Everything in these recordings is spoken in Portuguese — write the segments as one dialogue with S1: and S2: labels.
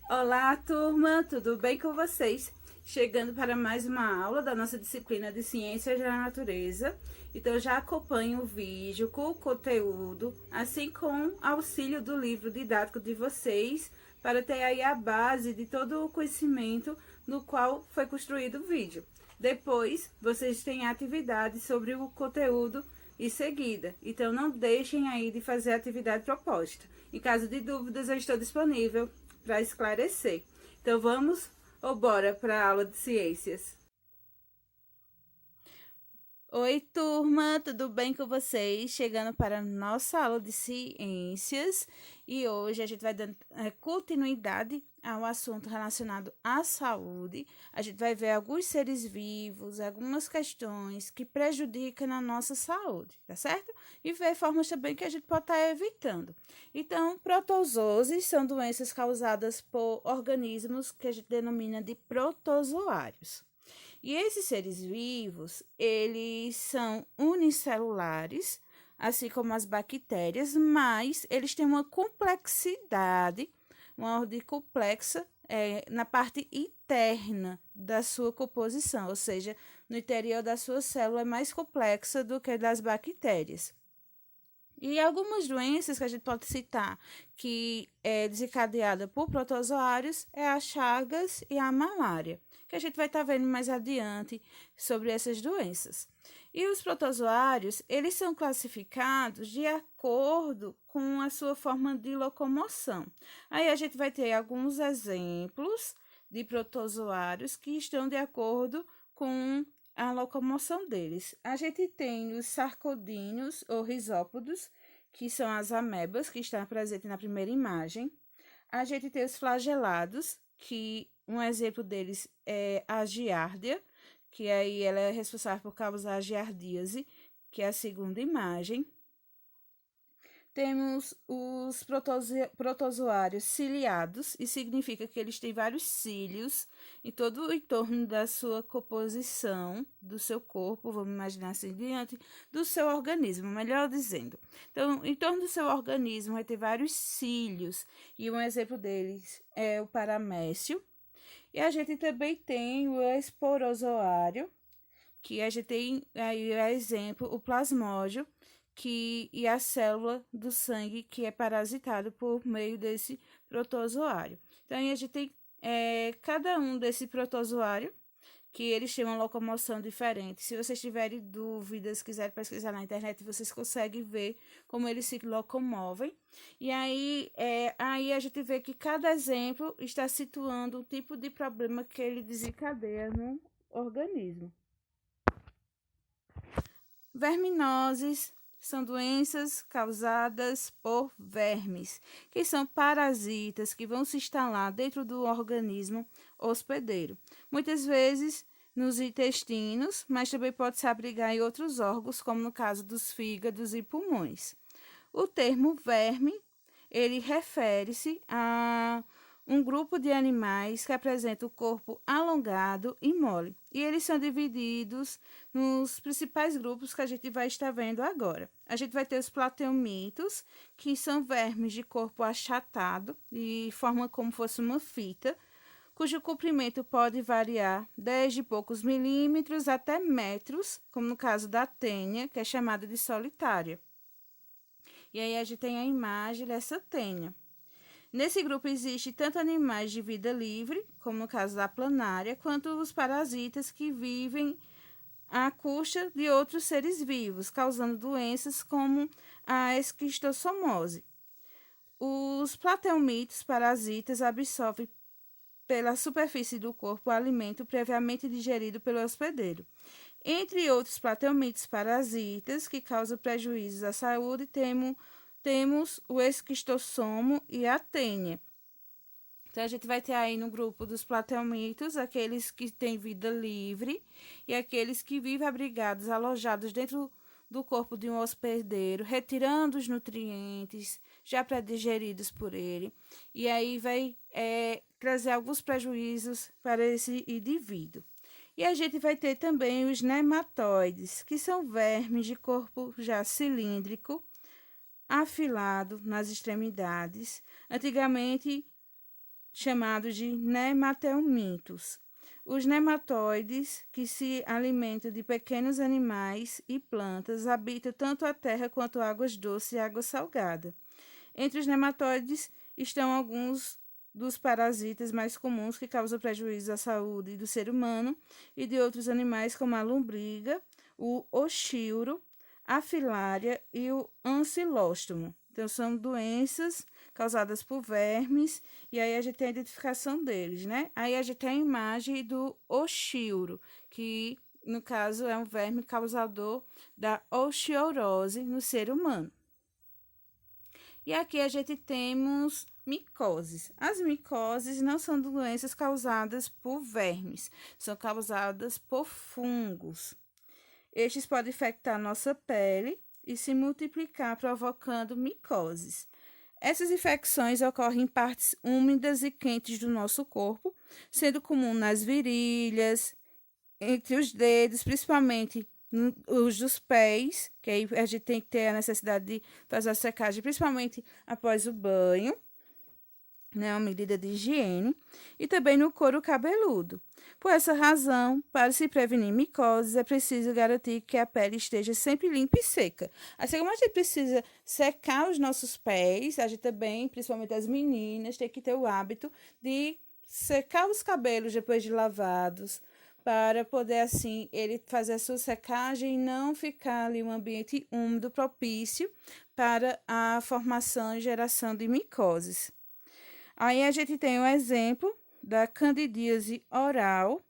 S1: Olá, turma, tudo bem com vocês? Chegando para mais uma aula da nossa disciplina de Ciências da Natureza. Então, já acompanho o vídeo com o conteúdo, assim como auxílio do livro didático de vocês, para ter aí a base de todo o conhecimento no qual foi construído o vídeo. Depois, vocês têm atividades sobre o conteúdo em seguida. Então, não deixem aí de fazer a atividade proposta. Em caso de dúvidas, eu estou disponível para esclarecer. Então vamos ou bora para a aula de ciências? Oi, turma, tudo bem com vocês? Chegando para a nossa aula de ciências e hoje a gente vai dando continuidade ao assunto relacionado à saúde. A gente vai ver alguns seres vivos, algumas questões que prejudicam a nossa saúde, tá certo? E ver formas também que a gente pode estar evitando. Então, protozooses são doenças causadas por organismos que a gente denomina de protozoários. E esses seres vivos, eles são unicelulares, assim como as bactérias, mas eles têm uma complexidade, uma ordem complexa na parte interna da sua composição, ou seja, no interior da sua célula é mais complexa do que a das bactérias. E algumas doenças que a gente pode citar que é desencadeada por protozoários é a Chagas e a malária, que a gente vai estar vendo mais adiante sobre essas doenças. E os protozoários, eles são classificados de acordo com a sua forma de locomoção. Aí a gente vai ter alguns exemplos de protozoários que estão de acordo com a locomoção deles. A gente tem os sarcodíneos ou risópodos, que são as amebas, que estão presentes na primeira imagem. A gente tem os flagelados, que um exemplo deles é a giardia, que aí ela é responsável por causar a giardíase, que é a segunda imagem. Temos os protozoários ciliados, e significa que eles têm vários cílios em todo o entorno da sua composição, do seu corpo, vamos imaginar assim diante, do seu organismo, melhor dizendo. Então, em torno do seu organismo vai ter vários cílios, e um exemplo deles é o paramécio. E a gente também tem o esporozoário, que a gente tem aí, exemplo, o plasmódio, e a célula do sangue que é parasitado por meio desse protozoário. Então, aí a gente tem cada um desse protozoário, que eles têm uma locomoção diferente. Se vocês tiverem dúvidas, quiserem pesquisar na internet, vocês conseguem ver como eles se locomovem. E aí a gente vê que cada exemplo está situando o tipo de problema que ele desencadeia no organismo. Verminoses são doenças causadas por vermes, que são parasitas que vão se instalar dentro do organismo hospedeiro. Muitas vezes nos intestinos, mas também pode se abrigar em outros órgãos, como no caso dos fígados e pulmões. O termo verme, ele refere-se a um grupo de animais que apresenta o corpo alongado e mole. E eles são divididos nos principais grupos que a gente vai estar vendo agora. A gente vai ter os plateumitos, que são vermes de corpo achatado e forma como fosse uma fita, cujo comprimento pode variar desde poucos milímetros até metros, como no caso da tênia, que é chamada de solitária. E aí a gente tem a imagem dessa tênia. Nesse grupo existe tanto animais de vida livre, como no caso da planária, quanto os parasitas que vivem à custa de outros seres vivos, causando doenças como a esquistossomose. Os plateumitos parasitas absorvem pela superfície do corpo o alimento previamente digerido pelo hospedeiro. Entre outros plateumitos parasitas que causam prejuízos à saúde, temos o esquistossomo e a tênia. Então, a gente vai ter aí no grupo dos plateumitos aqueles que têm vida livre e aqueles que vivem abrigados, alojados dentro do corpo de um hospedeiro, retirando os nutrientes já pré-digeridos por ele. E aí vai trazer alguns prejuízos para esse indivíduo. E a gente vai ter também os nematóides, que são vermes de corpo já cilíndrico, afilado nas extremidades. Antigamente chamados de nematelmintos. Os nematóides, que se alimentam de pequenos animais e plantas, habitam tanto a terra quanto águas doces e água salgada. Entre os nematóides estão alguns dos parasitas mais comuns que causam prejuízo à saúde do ser humano e de outros animais, como a lombriga, o oxíoro, a filária e o ancilóstomo. Então, são doenças causadas por vermes, e aí a gente tem a identificação deles, né? Aí a gente tem a imagem do oxíoro, que no caso é um verme causador da oxiorose no ser humano. E aqui a gente temos micoses. As micoses não são doenças causadas por vermes, são causadas por fungos. Estes podem infectar nossa pele e se multiplicar, provocando micoses. Essas infecções ocorrem em partes úmidas e quentes do nosso corpo, sendo comum nas virilhas, entre os dedos, principalmente os dos pés, que aí a gente tem que ter a necessidade de fazer a secagem, principalmente após o banho, né, uma medida de higiene, e também no couro cabeludo. Por essa razão, para se prevenir micoses, é preciso garantir que a pele esteja sempre limpa e seca. Assim como a gente precisa secar os nossos pés, a gente também, principalmente as meninas, tem que ter o hábito de secar os cabelos depois de lavados, para poder, assim, ele fazer a sua secagem e não ficar ali um ambiente úmido propício para a formação e geração de micoses. Aí a gente tem um exemplo da candidíase oral,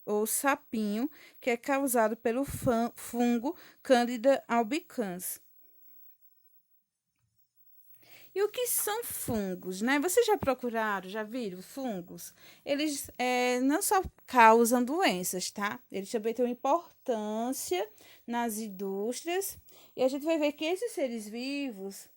S1: ou sapinho, que é causado pelo fungo Candida albicans. E o que são fungos, né? Vocês já procuraram, já viram fungos? Eles não só causam doenças, tá? Eles também têm uma importância nas indústrias. E a gente vai ver que esses seres vivos,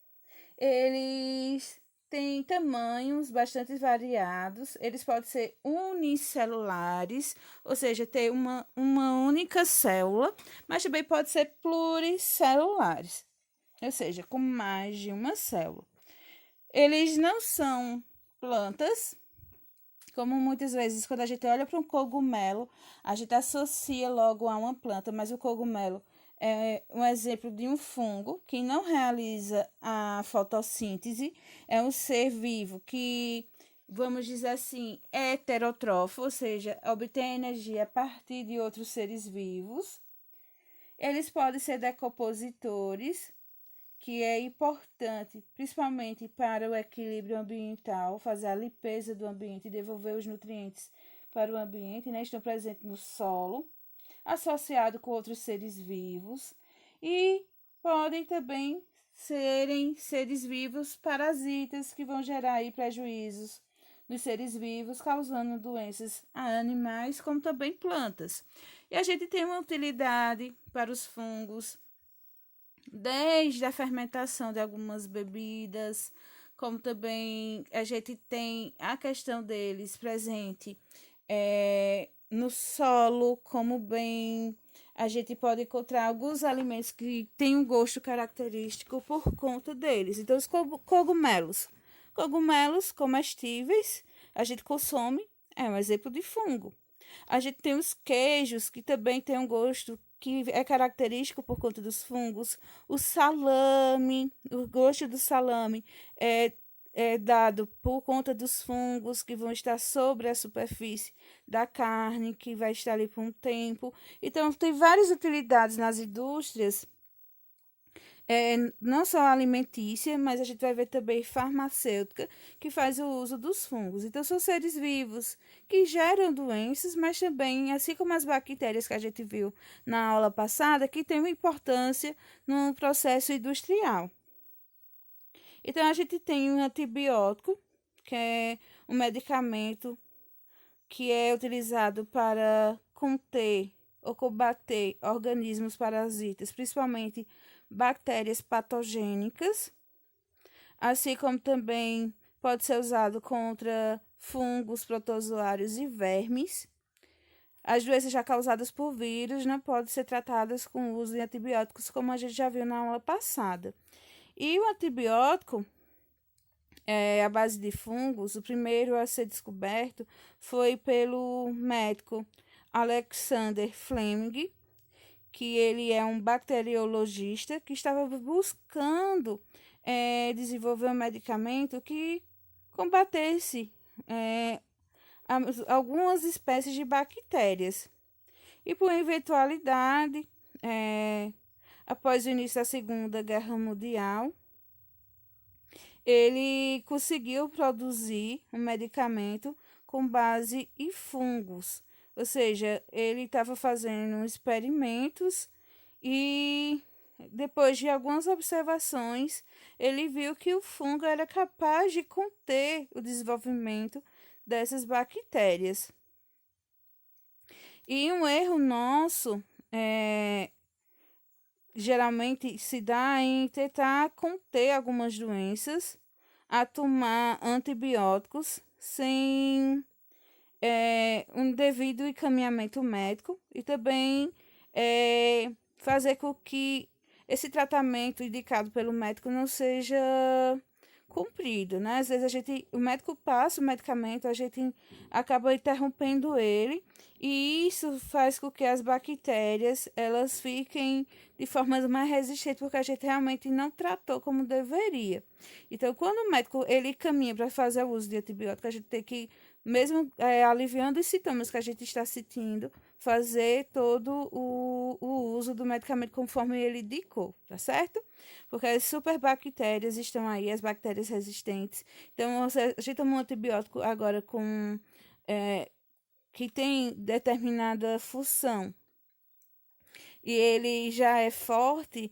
S1: eles têm tamanhos bastante variados. Eles podem ser unicelulares, ou seja, ter uma única célula, mas também pode ser pluricelulares, ou seja, com mais de uma célula. Eles não são plantas, como muitas vezes quando a gente olha para um cogumelo, a gente associa logo a uma planta, mas o cogumelo é um exemplo de um fungo que não realiza a fotossíntese, é um ser vivo que, vamos dizer assim, é heterotrófo, ou seja, obtém energia a partir de outros seres vivos. Eles podem ser decompositores, que é importante, principalmente para o equilíbrio ambiental, fazer a limpeza do ambiente e devolver os nutrientes para o ambiente, né? Estão presentes no solo, associado com outros seres vivos, e podem também serem seres vivos parasitas que vão gerar aí prejuízos nos seres vivos, causando doenças a animais, como também plantas. E a gente tem uma utilidade para os fungos, desde a fermentação de algumas bebidas, como também a gente tem a questão deles presente no solo, como bem a gente pode encontrar alguns alimentos que têm um gosto característico por conta deles. Então, os cogumelos comestíveis, a gente consome, é um exemplo de fungo. A gente tem os queijos, que também tem um gosto que é característico por conta dos fungos. O salame, o gosto do salame é dado por conta dos fungos que vão estar sobre a superfície da carne, que vai estar ali por um tempo. Então, tem várias utilidades nas indústrias, não só alimentícia, mas a gente vai ver também farmacêutica, que faz o uso dos fungos. Então, são seres vivos que geram doenças, mas também, assim como as bactérias que a gente viu na aula passada, que têm uma importância no processo industrial. Então, a gente tem um antibiótico, que é um medicamento que é utilizado para conter ou combater organismos parasitas, principalmente bactérias patogênicas, assim como também pode ser usado contra fungos, protozoários e vermes. As doenças já causadas por vírus não podem ser tratadas com o uso de antibióticos, como a gente já viu na aula passada. E o antibiótico, à base de fungos, o primeiro a ser descoberto foi pelo médico Alexander Fleming, que ele é um bacteriologista que estava buscando desenvolver um medicamento que combatesse algumas espécies de bactérias. E por eventualidade, após o início da Segunda Guerra Mundial, ele conseguiu produzir um medicamento com base em fungos. Ou seja, ele estava fazendo experimentos e depois de algumas observações, ele viu que o fungo era capaz de conter o desenvolvimento dessas bactérias. E um erro nosso geralmente se dá em tentar conter algumas doenças, a tomar antibióticos sem um devido encaminhamento médico e também fazer com que esse tratamento indicado pelo médico não seja cumprido, né? Às vezes o médico passa o medicamento, a gente acaba interrompendo ele e isso faz com que as bactérias elas fiquem de forma mais resistentes porque a gente realmente não tratou como deveria. Então, quando o médico ele caminha para fazer o uso de antibiótico, a gente tem que mesmo aliviando os sintomas que a gente está sentindo, fazer todo o uso do medicamento conforme ele indicou, tá certo? Porque as superbactérias estão aí, as bactérias resistentes. Então, a gente toma um antibiótico agora que tem determinada função e ele já é forte.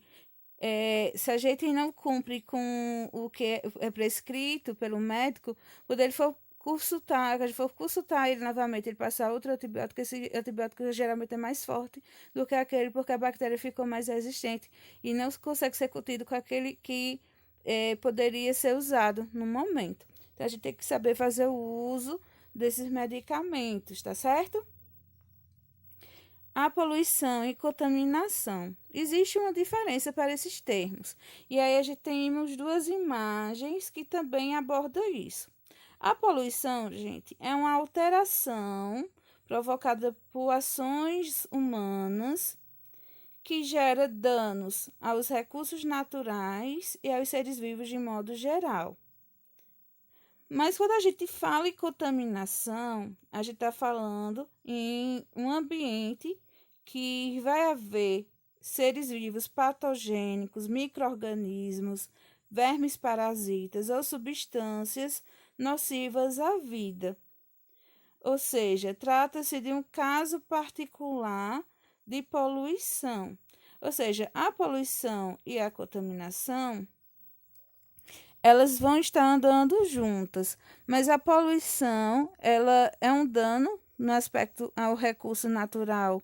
S1: Se a gente não cumpre com o que é prescrito pelo médico, quando ele for consultar, a gente for consultar ele novamente, ele passar outro antibiótico, esse antibiótico geralmente é mais forte do que aquele, porque a bactéria ficou mais resistente e não consegue ser contido com aquele que poderia ser usado no momento. Então, a gente tem que saber fazer o uso desses medicamentos, tá certo? A poluição e contaminação. Existe uma diferença para esses termos. E aí a gente temos duas imagens que também abordam isso. A poluição, gente, é uma alteração provocada por ações humanas que gera danos aos recursos naturais e aos seres vivos de modo geral. Mas quando a gente fala em contaminação, a gente está falando em um ambiente que vai haver seres vivos patogênicos, micro-organismos, vermes parasitas ou substâncias nocivas à vida. Ou seja, trata-se de um caso particular de poluição. Ou seja, a poluição e a contaminação elas vão estar andando juntas, mas a poluição ela é um dano no aspecto ao recurso natural,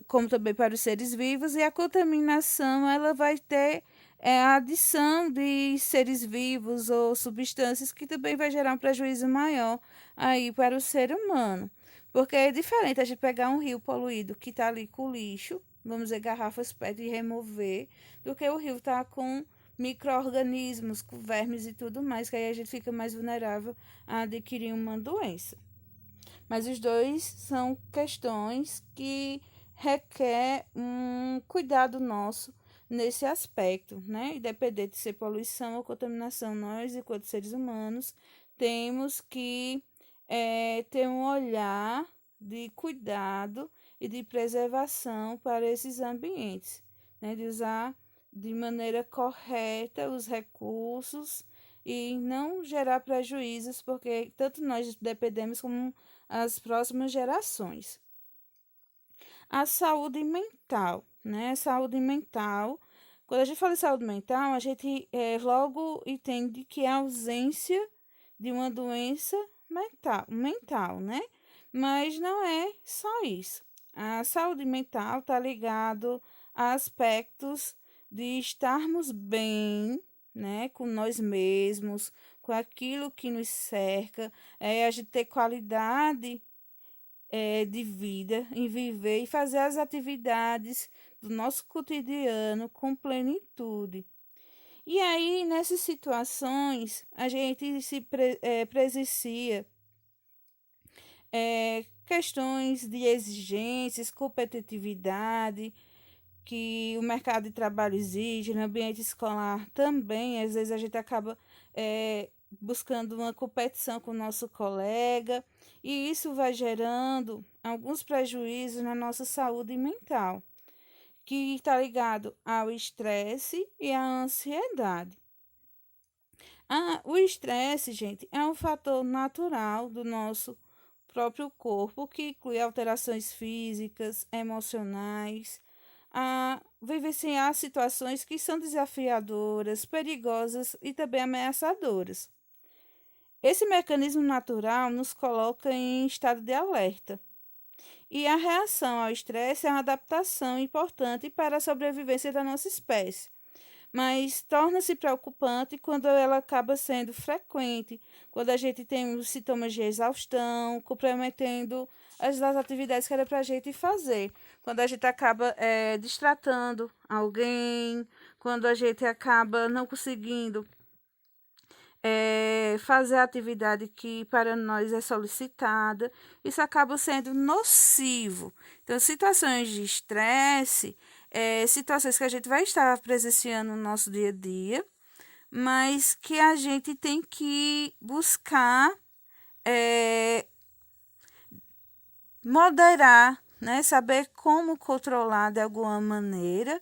S1: como também para os seres vivos, e a contaminação ela vai ter a adição de seres vivos ou substâncias que também vai gerar um prejuízo maior aí para o ser humano. Porque é diferente a gente pegar um rio poluído que está ali com lixo, vamos dizer, garrafas PET e remover, do que o rio está com micro-organismos, com vermes e tudo mais, que aí a gente fica mais vulnerável a adquirir uma doença. Mas os dois são questões que requer um cuidado nosso nesse aspecto, né? Independente de ser poluição ou contaminação, nós, enquanto seres humanos, temos que ter um olhar de cuidado e de preservação para esses ambientes, né? De usar de maneira correta os recursos e não gerar prejuízos, porque tanto nós dependemos como as próximas gerações. A saúde mental, né? Saúde mental. Quando a gente fala de saúde mental, a gente logo entende que é a ausência de uma doença mental, né? Mas não é só isso. A saúde mental está ligado a aspectos de estarmos bem, né, com nós mesmos, com aquilo que nos cerca, a gente ter qualidade de vida, em viver e fazer as atividades do nosso cotidiano com plenitude. E aí, nessas situações, a gente presencia questões de exigências, competitividade, que o mercado de trabalho exige, no ambiente escolar também, às vezes a gente acaba buscando uma competição com o nosso colega, e isso vai gerando alguns prejuízos na nossa saúde mental, que está ligado ao estresse e à ansiedade. O estresse, gente, é um fator natural do nosso próprio corpo que inclui alterações físicas, emocionais, a vivenciar situações que são desafiadoras, perigosas e também ameaçadoras. Esse mecanismo natural nos coloca em estado de alerta. E a reação ao estresse é uma adaptação importante para a sobrevivência da nossa espécie, mas torna-se preocupante quando ela acaba sendo frequente, quando a gente tem os sintomas de exaustão, comprometendo as atividades que era para a gente fazer, quando a gente acaba distratando alguém, quando a gente acaba não conseguindo fazer a atividade que para nós é solicitada, isso acaba sendo nocivo. Então, situações de estresse, situações que a gente vai estar presenciando no nosso dia a dia, mas que a gente tem que buscar moderar, né? Saber como controlar de alguma maneira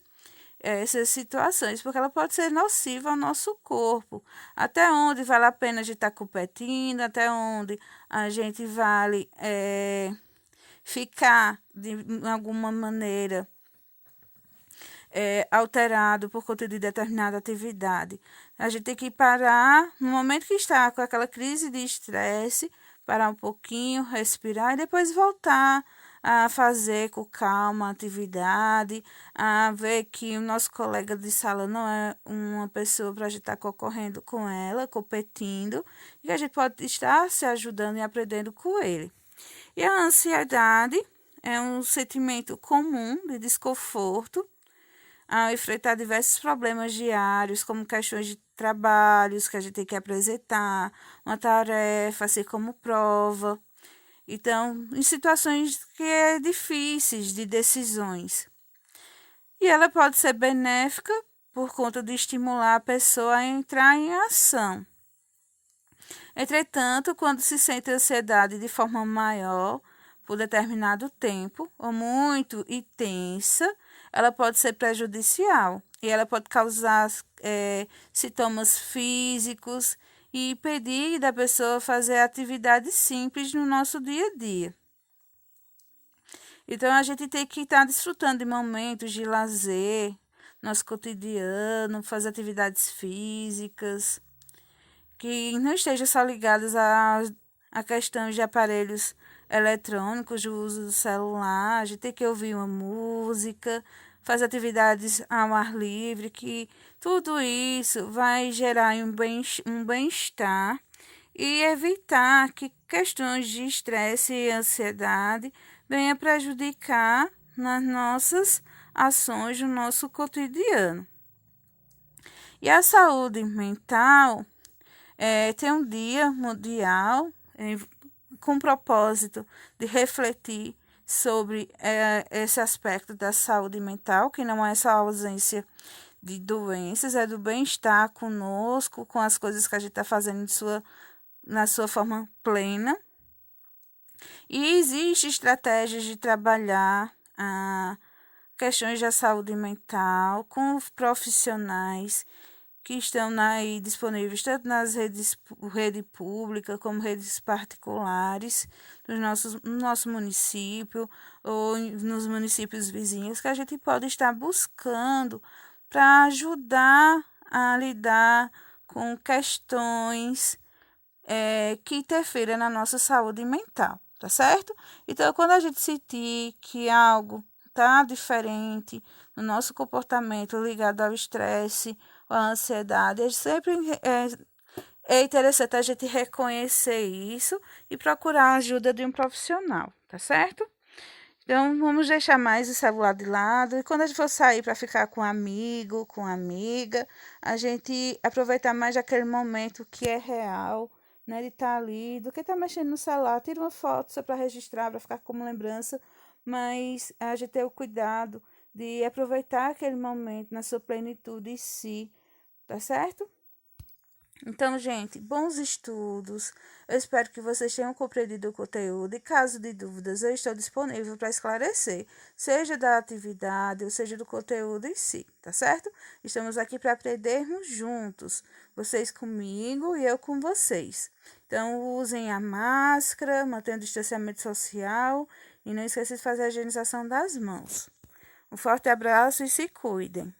S1: essas situações, porque ela pode ser nociva ao nosso corpo. Até onde vale a pena a gente estar competindo, até onde a gente vale ficar de alguma maneira alterado por conta de determinada atividade. A gente tem que parar no momento que está com aquela crise de estresse, parar um pouquinho, respirar e depois voltar a fazer com calma a atividade, a ver que o nosso colega de sala não é uma pessoa para a gente estar concorrendo com ela, competindo, e que a gente pode estar se ajudando e aprendendo com ele. E a ansiedade é um sentimento comum de desconforto ao enfrentar diversos problemas diários, como questões de trabalhos que a gente tem que apresentar, uma tarefa, assim como prova. Então, em situações que é difíceis de decisões. E ela pode ser benéfica por conta de estimular a pessoa a entrar em ação. Entretanto, quando se sente ansiedade de forma maior, por determinado tempo, ou muito intensa, ela pode ser prejudicial e ela pode causar sintomas físicos e impedir da pessoa fazer atividades simples no nosso dia a dia. Então, a gente tem que estar desfrutando de momentos de lazer, nosso cotidiano, fazer atividades físicas, que não estejam só ligadas a questão de aparelhos eletrônicos, de uso do celular, a gente tem que ouvir uma música, fazer atividades ao ar livre, que tudo isso vai gerar um bem-estar e evitar que questões de estresse e ansiedade venham prejudicar nas nossas ações, no nosso cotidiano. E a saúde mental tem um dia mundial com o propósito de refletir sobre esse aspecto da saúde mental, que não é só a ausência de doenças, é do bem-estar conosco, com as coisas que a gente está fazendo na sua forma plena. E existem estratégias de trabalhar questões da saúde mental com os profissionais que estão aí disponíveis tanto nas rede pública como redes particulares no nosso município ou nos municípios vizinhos, que a gente pode estar buscando para ajudar a lidar com questões que interfiram na nossa saúde mental, tá certo? Então, quando a gente sentir que algo está diferente no nosso comportamento ligado ao estresse, a ansiedade, sempre é interessante a gente reconhecer isso e procurar a ajuda de um profissional, tá certo? Então, vamos deixar mais o celular de lado. E quando a gente for sair para ficar com um amigo, com amiga, a gente aproveitar mais aquele momento que é real, né? De estar ali, do que estar mexendo no celular. Tira uma foto só para registrar, para ficar como lembrança. Mas a gente ter o cuidado de aproveitar aquele momento na sua plenitude em si, tá certo? Então, gente, bons estudos. Eu espero que vocês tenham compreendido o conteúdo e, caso de dúvidas, eu estou disponível para esclarecer, seja da atividade ou seja do conteúdo em si, tá certo? Estamos aqui para aprendermos juntos, vocês comigo e eu com vocês. Então, usem a máscara, mantenham o distanciamento social e não esqueçam de fazer a higienização das mãos. Um forte abraço e se cuidem.